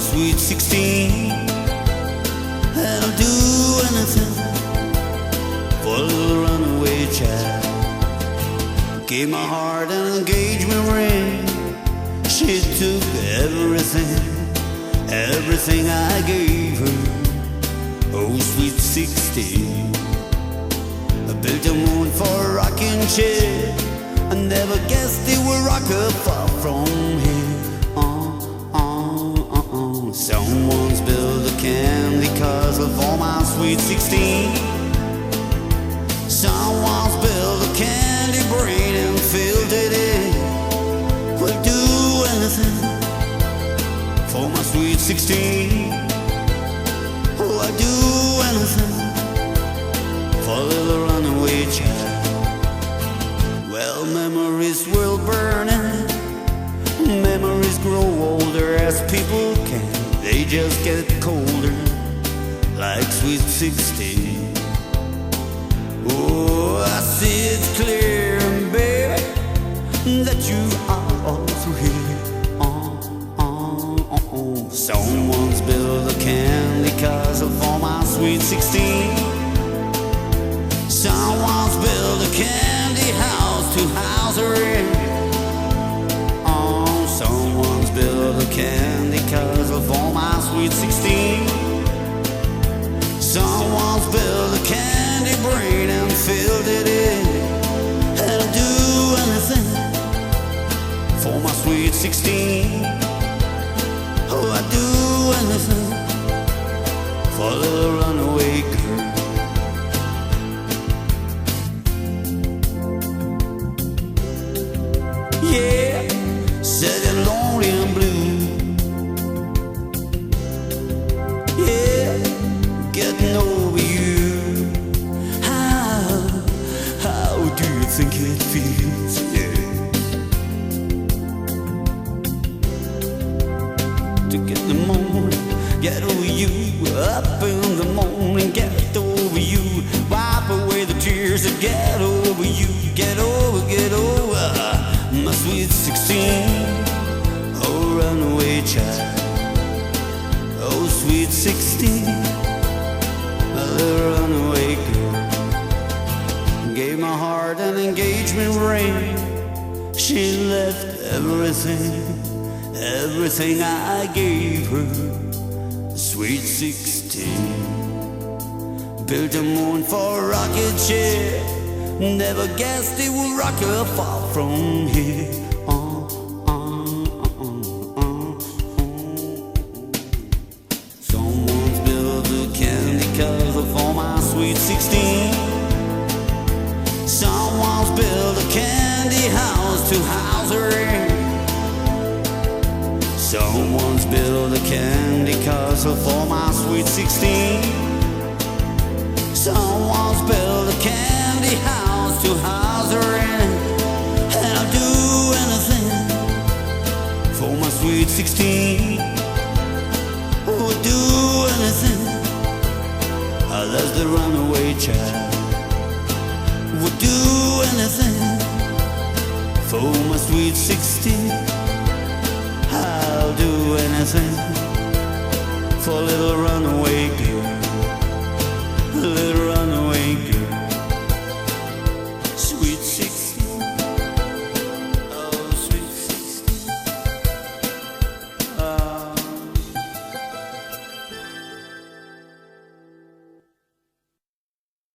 sweet 16. And I'll do anything for a little runaway child. Gave my heart an engagement ring. She took everything, everything I gave her. Oh, sweet 16. I built a moon for a rocking chair. I never guessed it would rock her far from here. Someone's built a candy castle for my sweet 16. Someone's built a candy brain and filled it in. Will do anything for my sweet 16. Oh, I do anything for a little runaway child. Well, memories will burn and memories grow older as people can. They just get colder, like sweet 16. Oh, I see it's clear, baby, that you are also here. Someone's built a candy castle for my sweet 16. Someone's built a candy house to house her in. Someone's built a candy castle for my sweet 16. Someone's built a candy brain and filled it in. And I'll do anything for my sweet 16. Oh, I'd do anything for a little runaway girl. Yeah, sitting lonely and blue. Yeah, getting over you. How do you think it feels? Yeah, to get the morning, get over you. Up in the morning, get over you. Wipe away the tears and get over you. Get over, my sweet 16. Oh, runaway child. Oh, sweet 16. A little runaway girl. Gave my heart an engagement ring. She left everything, everything I gave her. Sweet 16. Built a moon for a rocket chair. Never guessed it would rock her far from here. Someone's built a candy castle for my sweet 16. Someone's built a candy house to house her in. Someone's built a candy castle for my sweet 16. Someone's built a candy house to house her in. And I'll do anything for my sweet 16. Oh, I'll do anything. That's the runaway child. Would do anything for my sweet 16. I'll do anything for a little runaway girl. A little